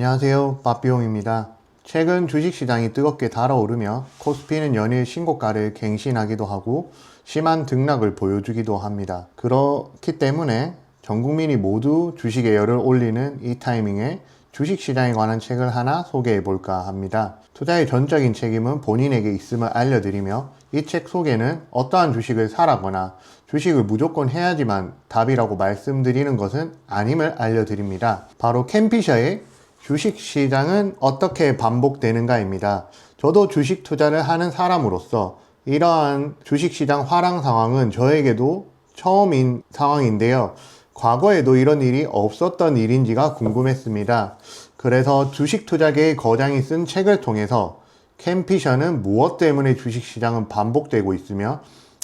안녕하세요, 빠삐용입니다. 최근 주식시장이 뜨겁게 달아오르며 코스피는 연일 신고가를 갱신하기도 하고 심한 등락을 보여주기도 합니다. 그렇기 때문에 전 국민이 모두 주식에 열을 올리는 이 타이밍에 주식시장에 관한 책을 하나 소개해 볼까 합니다. 투자의 전적인 책임은 본인에게 있음을 알려드리며 이 책 속에는 어떠한 주식을 사라거나 주식을 무조건 해야지만 답이라고 말씀드리는 것은 아님을 알려드립니다. 바로 켄 피셔의 주식시장은 어떻게 반복되는가입니다. 저도 주식 투자를 하는 사람으로서 이러한 주식시장 화랑 상황은 저에게도 처음인 상황인데요. 과거에도 이런 일이 없었던 일인지가 궁금했습니다. 그래서 주식 투자계의 거장이 쓴 책을 통해서 켄 피셔는 무엇 때문에 주식시장은 반복되고 있으며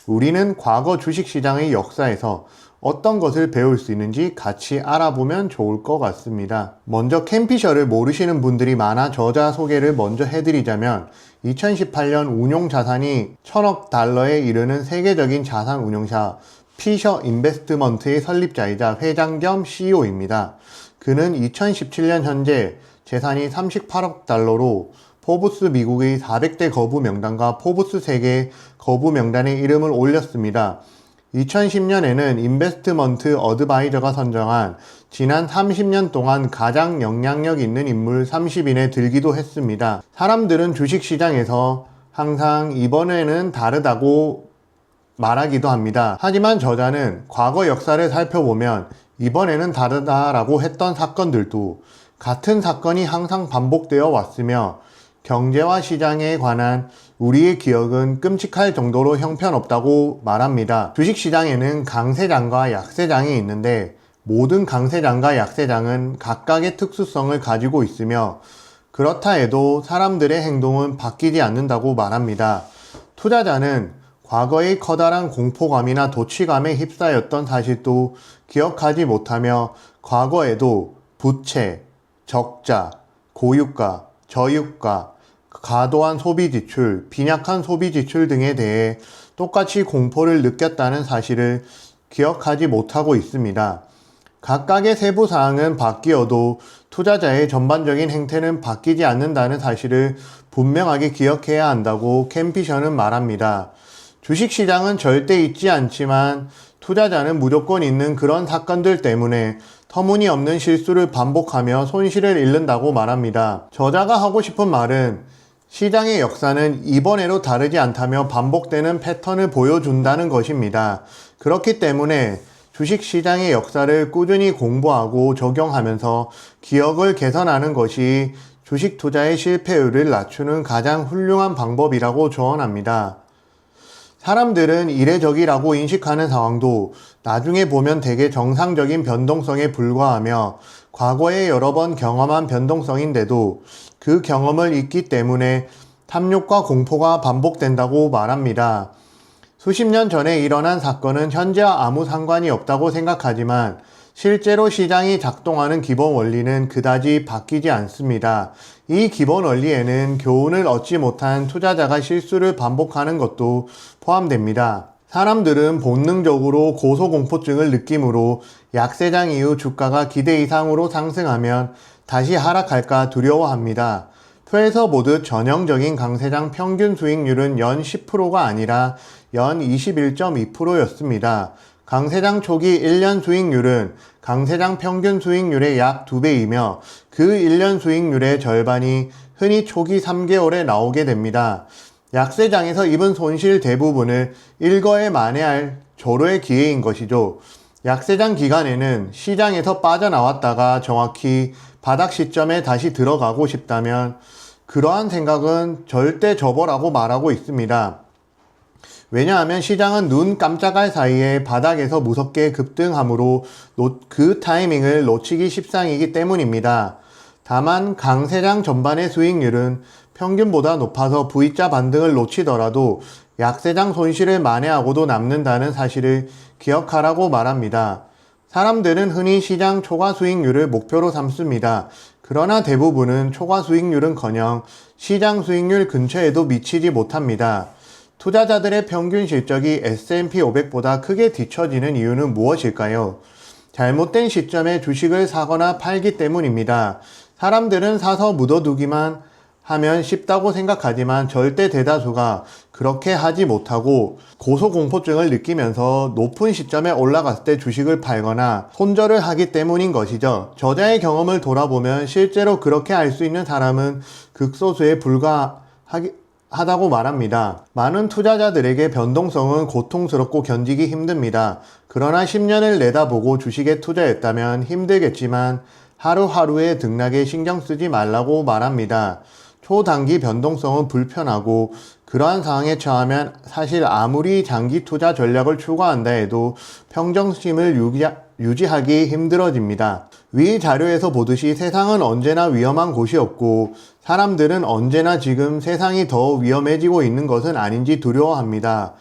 우리는 과거 주식시장의 역사에서 어떤 것을 배울 수 있는지 같이 알아보면 좋을 것 같습니다. 먼저 켄 피셔를 모르시는 분들이 많아 저자 소개를 먼저 해드리자면 2018년 운용 자산이 1000억 달러에 이르는 세계적인 자산 운용사 피셔 인베스트먼트의 설립자이자 회장 겸 CEO입니다. 그는 2017년 현재 재산이 38억 달러로 포브스 미국의 400대 거부 명단과 포브스 세계 거부 명단에 이름을 올렸습니다. 2010년에는 인베스트먼트 어드바이저가 선정한 지난 30년 동안 가장 영향력 있는 인물 30인에 들기도 했습니다. 사람들은 주식시장에서 항상 이번에는 다르다고 말하기도 합니다. 하지만 저자는 과거 역사를 살펴보면 이번에는 다르다라고 했던 사건들도 같은 사건이 항상 반복되어 왔으며 경제와 시장에 관한 우리의 기억은 끔찍할 정도로 형편없다고 말합니다. 주식시장에는 강세장과 약세장이 있는데 모든 강세장과 약세장은 각각의 특수성을 가지고 있으며 그렇다 해도 사람들의 행동은 바뀌지 않는다고 말합니다. 투자자는 과거의 커다란 공포감이나 도취감에 휩싸였던 사실도 기억하지 못하며 과거에도 부채, 적자, 고유가, 저유가, 과도한 소비 지출, 빈약한 소비 지출 등에 대해 똑같이 공포를 느꼈다는 사실을 기억하지 못하고 있습니다. 각각의 세부 사항은 바뀌어도 투자자의 전반적인 행태는 바뀌지 않는다는 사실을 분명하게 기억해야 한다고 켄 피셔는 말합니다. 주식시장은 절대 있지 않지만 투자자는 무조건 있는 그런 사건들 때문에 터무니없는 실수를 반복하며 손실을 잃는다고 말합니다. 저자가 하고 싶은 말은 시장의 역사는 이번에도 다르지 않다며 반복되는 패턴을 보여준다는 것입니다. 그렇기 때문에 주식시장의 역사를 꾸준히 공부하고 적용하면서 기억을 개선하는 것이 주식 투자의 실패율을 낮추는 가장 훌륭한 방법이라고 조언합니다. 사람들은 이례적이라고 인식하는 상황도 나중에 보면 대개 정상적인 변동성에 불과하며 과거에 여러 번 경험한 변동성인데도 그 경험을 잊기 때문에 탐욕과 공포가 반복된다고 말합니다. 수십 년 전에 일어난 사건은 현재와 아무 상관이 없다고 생각하지만 실제로 시장이 작동하는 기본 원리는 그다지 바뀌지 않습니다. 이 기본 원리에는 교훈을 얻지 못한 투자자가 실수를 반복하는 것도 포함됩니다. 사람들은 본능적으로 고소공포증을 느끼므로 약세장 이후 주가가 기대 이상으로 상승하면 다시 하락할까 두려워합니다. 표에서 보듯 전형적인 강세장 평균 수익률은 연 10%가 아니라 연 21.2%였습니다. 강세장 초기 1년 수익률은 강세장 평균 수익률의 약 2배이며 그 1년 수익률의 절반이 흔히 초기 3개월에 나오게 됩니다. 약세장에서 입은 손실 대부분을 일거에 만회할 절호의 기회인 것이죠. 약세장 기간에는 시장에서 빠져나왔다가 정확히 바닥 시점에 다시 들어가고 싶다면 그러한 생각은 절대 접어라고 말하고 있습니다. 왜냐하면 시장은 눈 깜짝할 사이에 바닥에서 무섭게 급등하므로 그 타이밍을 놓치기 십상이기 때문입니다. 다만 강세장 전반의 수익률은 평균보다 높아서 V자 반등을 놓치더라도 약세장 손실을 만회하고도 남는다는 사실을 기억하라고 말합니다. 사람들은 흔히 시장 초과 수익률을 목표로 삼습니다. 그러나 대부분은 초과 수익률은커녕 시장 수익률 근처에도 미치지 못합니다. 투자자들의 평균 실적이 S&P 500보다 크게 뒤처지는 이유는 무엇일까요? 잘못된 시점에 주식을 사거나 팔기 때문입니다. 사람들은 사서 묻어두기만 하면 쉽다고 생각하지만 절대 대다수가 그렇게 하지 못하고 고소공포증을 느끼면서 높은 시점에 올라갔을 때 주식을 팔거나 손절을 하기 때문인 것이죠. 저자의 경험을 돌아보면 실제로 그렇게 할 수 있는 사람은 극소수에 불과하다고 말합니다. 많은 투자자들에게 변동성은 고통스럽고 견디기 힘듭니다. 그러나 10년을 내다보고 주식에 투자했다면 힘들겠지만 하루하루의 등락에 신경 쓰지 말라고 말합니다. 초단기 변동성은 불편하고 그러한 상황에 처하면 사실 아무리 장기 투자 전략을 추구한다 해도 평정심을 유지하기 힘들어집니다. 위 자료에서 보듯이 세상은 언제나 위험한 곳이 없고 사람들은 언제나 지금 세상이 더 위험해지고 있는 것은 아닌지 두려워합니다.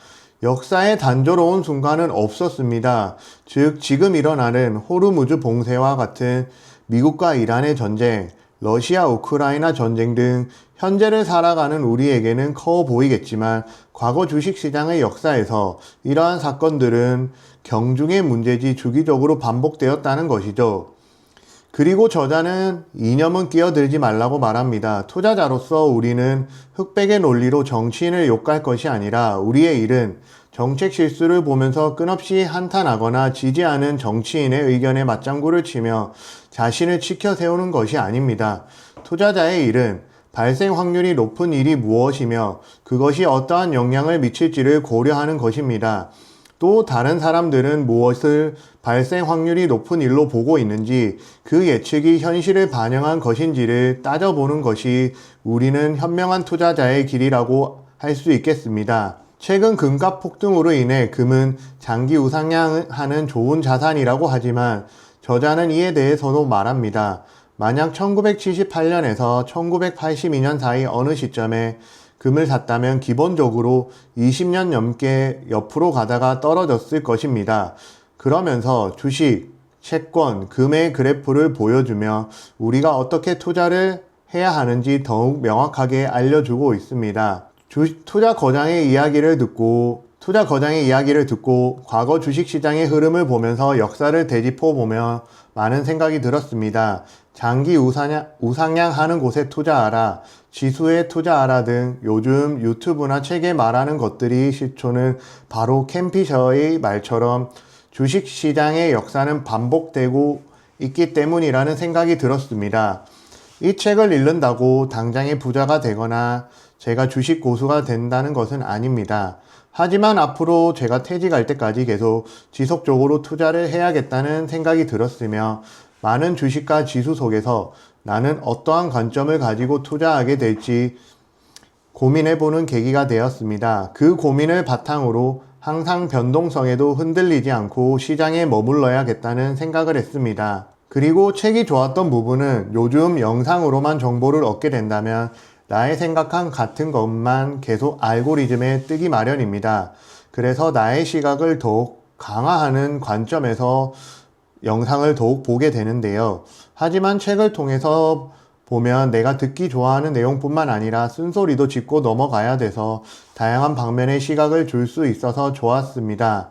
역사의 단조로운 순간은 없었습니다. 즉 지금 일어나는 호르무즈 봉쇄와 같은 미국과 이란의 전쟁, 러시아 우크라이나 전쟁 등 현재를 살아가는 우리에게는 커 보이겠지만 과거 주식시장의 역사에서 이러한 사건들은 경중의 문제지 주기적으로 반복되었다는 것이죠. 그리고 저자는 이념은 끼어들지 말라고 말합니다. 투자자로서 우리는 흑백의 논리로 정치인을 욕할 것이 아니라 우리의 일은 정책 실수를 보면서 끊없이 한탄하거나 지지하는 정치인의 의견에 맞장구를 치며 자신을 지켜 세우는 것이 아닙니다. 투자자의 일은 발생 확률이 높은 일이 무엇이며 그것이 어떠한 영향을 미칠지를 고려하는 것입니다. 또 다른 사람들은 무엇을 발생 확률이 높은 일로 보고 있는지 그 예측이 현실을 반영한 것인지를 따져보는 것이 우리는 현명한 투자자의 길이라고 할 수 있겠습니다. 최근 금값 폭등으로 인해 금은 장기 우상향하는 좋은 자산이라고 하지만 저자는 이에 대해서도 말합니다. 만약 1978년에서 1982년 사이 어느 시점에 금을 샀다면 기본적으로 20년 넘게 옆으로 가다가 떨어졌을 것입니다. 그러면서 주식, 채권, 금의 그래프를 보여주며 우리가 어떻게 투자를 해야 하는지 더욱 명확하게 알려주고 있습니다. 투자 거장의 이야기를 듣고 과거 주식시장의 흐름을 보면서 역사를 되짚어보며 많은 생각이 들었습니다. 장기 우상향하는 곳에 투자하라, 지수에 투자하라 등 요즘 유튜브나 책에 말하는 것들이 실존은 바로 캠피셔의 말처럼 주식시장의 역사는 반복되고 있기 때문이라는 생각이 들었습니다. 이 책을 읽는다고 당장의 부자가 되거나 제가 주식 고수가 된다는 것은 아닙니다. 하지만 앞으로 제가 퇴직할 때까지 계속 지속적으로 투자를 해야겠다는 생각이 들었으며 많은 주식과 지수 속에서 나는 어떠한 관점을 가지고 투자하게 될지 고민해보는 계기가 되었습니다. 그 고민을 바탕으로 항상 변동성에도 흔들리지 않고 시장에 머물러야겠다는 생각을 했습니다. 그리고 책이 좋았던 부분은 요즘 영상으로만 정보를 얻게 된다면 나의 생각한 같은 것만 계속 알고리즘에 뜨기 마련입니다. 그래서 나의 시각을 더욱 강화하는 관점에서 영상을 더욱 보게 되는데요. 하지만 책을 통해서 보면 내가 듣기 좋아하는 내용뿐만 아니라 쓴소리도 짚고 넘어가야 돼서 다양한 방면의 시각을 줄 수 있어서 좋았습니다.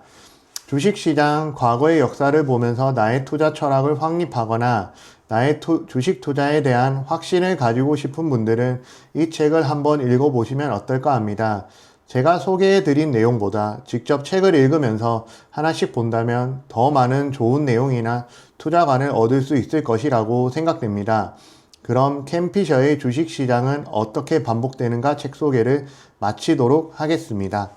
주식시장 과거의 역사를 보면서 나의 투자 철학을 확립하거나 나의 주식 투자에 대한 확신을 가지고 싶은 분들은 이 책을 한번 읽어보시면 어떨까 합니다. 제가 소개해드린 내용보다 직접 책을 읽으면서 하나씩 본다면 더 많은 좋은 내용이나 투자관을 얻을 수 있을 것이라고 생각됩니다. 그럼 캠피셔의 주식시장은 어떻게 반복되는가 책 소개를 마치도록 하겠습니다.